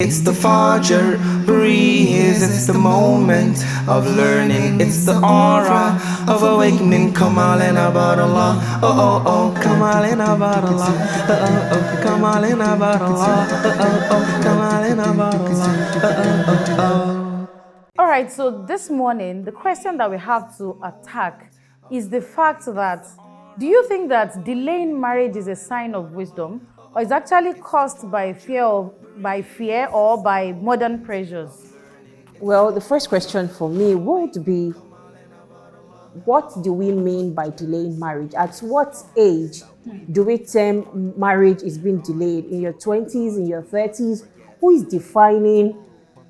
It's the FAJR breeze, it's the moment of learning, it's the aura of awakening. Come all in about Allah, oh oh oh, come all in about Allah, oh oh oh, come all in about Allah, oh oh oh, come all in about Allah, oh oh oh. All right, so this morning, the question that we have to attack is the fact that, do you think that delaying marriage is a sign of wisdom, or is actually caused by fear or by modern pressures? Well, the first question for me would be, what do we mean by delaying marriage? At what age do we term marriage is being delayed? In your 20s, in your 30s? Who is defining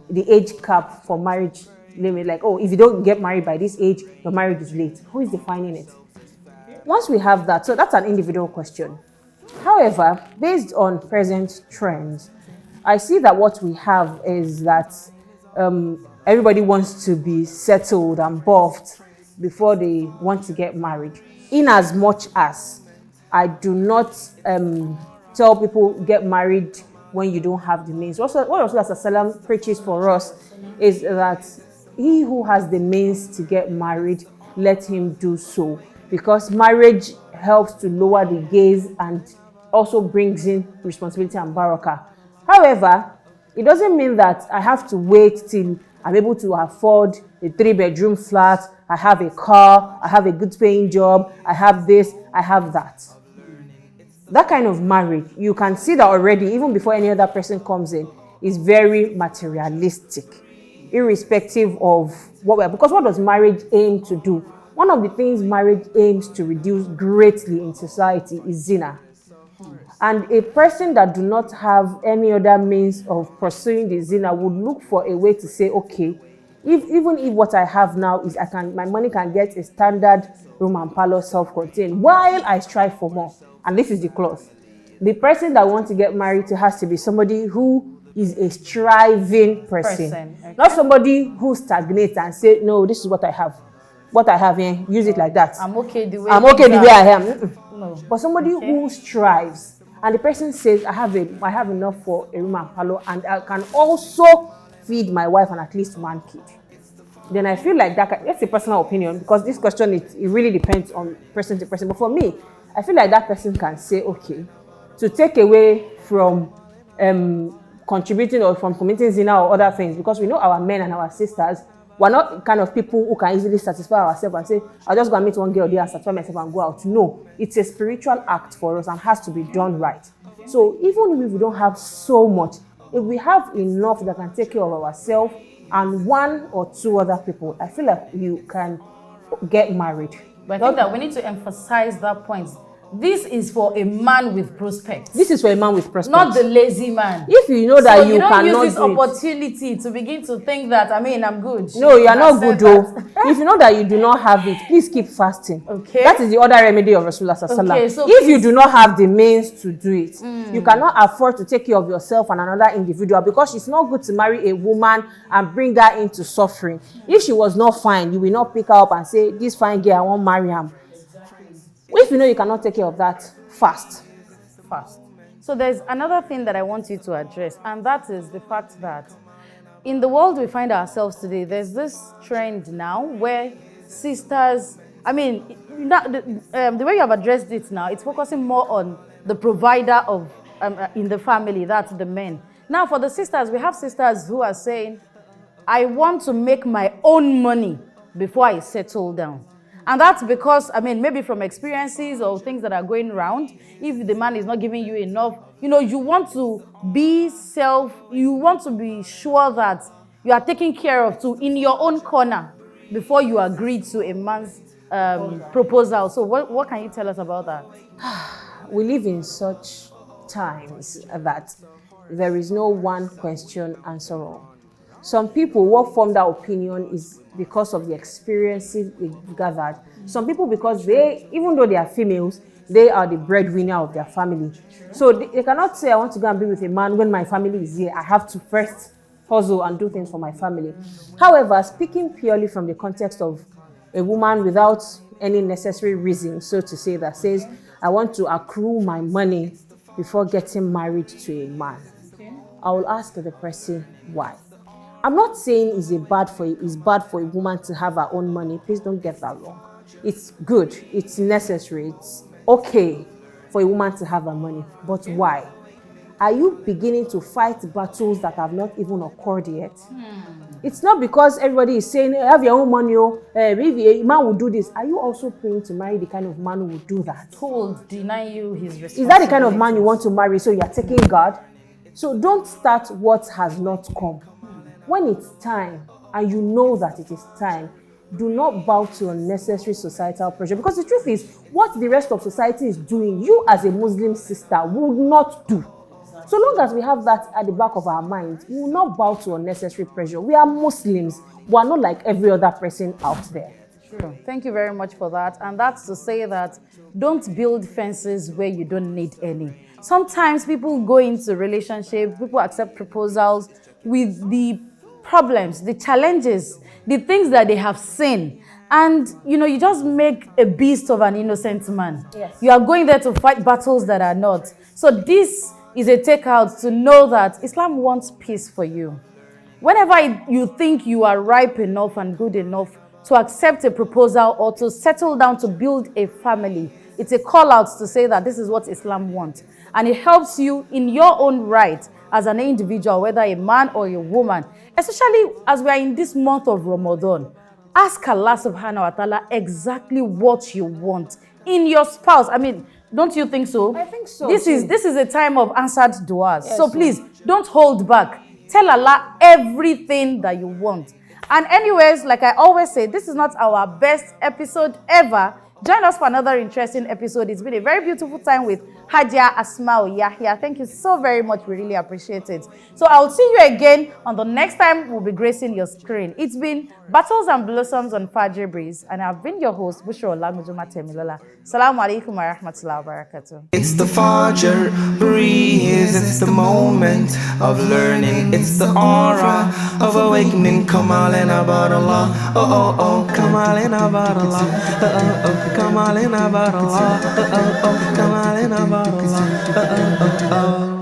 the age cap for marriage limit? Like, oh, if you don't get married by this age, your marriage is late. Who is defining it? Once we have that, so that's an individual question. However, based on present trends, I see that what we have is that everybody wants to be settled and buffed before they want to get married. In as much as I do not tell people get married when you don't have the means. What Rasulullah preaches for us is that he who has the means to get married, let him do so, because marriage helps to lower the gaze and also brings in responsibility and barakah. However, it doesn't mean that I have to wait till I'm able to afford a 3-bedroom flat, I have a car, I have a good paying job, I have this, I have that. That kind of marriage, you can see that already, even before any other person comes in, is very materialistic, irrespective of because what does marriage aim to do? One of the things marriage aims to reduce greatly in society is zina. And a person that do not have any other means of pursuing the zina would look for a way to say, okay, even if what I have now is my money can get a standard room and parlor self-contained, while I strive for more. And this is the clause. The person that wants to get married to has to be somebody who is a striving person. Okay. Not somebody who stagnates and say, no, this is what I have. What I have here, use it like that. I'm okay the way I am. No. But somebody who strives, and the person says, I have enough for a room and parlor, and I can also feed my wife and at least one kid. Then I feel like that's a personal opinion, because this question, it really depends on person to person. But for me, I feel like that person can say, okay, to take away from contributing or from committing zina or other things, because we know our men and our sisters, we're not kind of people who can easily satisfy ourselves and say, I'll just go and meet one girl there and satisfy myself and go out. No, it's a spiritual act for us and has to be done right. So even if we don't have so much, if we have enough that can take care of ourselves and one or two other people, I feel like you can get married. But I think that we need to emphasize that point. This is for a man with prospects. This is for a man with prospects. Not the lazy man. If you know that so you cannot use this opportunity to begin to think that, I'm good. No, you are not good though. If you know that you do not have it, please keep fasting. Okay. That is the other remedy of Rasulullah. Okay, so if you do not have the means to do it, you cannot afford to take care of yourself and another individual, because it's not good to marry a woman and bring her into suffering. If she was not fine, you will not pick her up and say, this fine girl, I won't marry him. If you know you cannot take care of that, fast. So there's another thing that I want you to address, and that is the fact that in the world we find ourselves today, there's this trend now where sisters, the way you have addressed it now, it's focusing more on the provider of in the family, that's the men. Now for the sisters, we have sisters who are saying, I want to make my own money before I settle down. And that's because, maybe from experiences or things that are going around, if the man is not giving you enough, you want to be you want to be sure that you are taken care of too in your own corner before you agree to a man's proposal. So what can you tell us about that? We live in such times that there is no one question answer all. Some people, what form that opinion is because of the experiences they gathered. Some people, because even though they are females, they are the breadwinner of their family. So they cannot say, I want to go and be with a man when my family is here. I have to first hustle and do things for my family. However, speaking purely from the context of a woman without any necessary reason, so to say, that says, I want to accrue my money before getting married to a man. I will ask the person why. I'm not saying it's bad for a woman to have her own money. Please don't get that wrong. It's good. It's necessary. It's okay for a woman to have her money. But why? Are you beginning to fight battles that have not even occurred yet? It's not because everybody is saying, have your own money, if a man will do this. Are you also praying to marry the kind of man who will do that? Who will deny you his responsibility? Is that the kind of man you want to marry, so you are taking God? So don't start what has not come. When it's time, and you know that it is time, do not bow to unnecessary societal pressure. Because the truth is, what the rest of society is doing, you as a Muslim sister would not do. So long as we have that at the back of our minds, we will not bow to unnecessary pressure. We are Muslims. We are not like every other person out there. True. Thank you very much for that. And that's to say that don't build fences where you don't need any. Sometimes people go into relationships, people accept proposals with the problems, the challenges, the things that they have seen. And, you just make a beast of an innocent man. Yes. You are going there to fight battles that are not. So this is a takeout to know that Islam wants peace for you. Whenever you think you are ripe enough and good enough to accept a proposal or to settle down to build a family, it's a call out to say that this is what Islam wants. And it helps you in your own right as an individual, whether a man or a woman, especially as we are in this month of Ramadan. Ask Allah subhanahu wa ta'ala exactly what you want in your spouse. I mean, don't you think so? I think so. This is a time of answered du'as. Yes, so please, don't hold back. Tell Allah everything that you want. And anyways, like I always say, this is not our best episode ever. Join us for another interesting episode. It's been a very beautiful time with Hajiya Asma'u Yahya. Thank you so very much. We really appreciate it. So I'll see you again on the next time we'll be gracing your screen. It's been Battles and Blossoms on FAJR Breeze, and I've been your host, Olagunju-Matemilola. Assalamu alaikum wa rahmatullahi wa barakatuh. It's the FAJR breeze, it's the moment of learning, it's the aura of awakening. Come on in about Allah, oh oh oh, come on in about Allah, oh oh oh, come on in about Allah, oh oh oh, come on in about Allah, oh oh oh.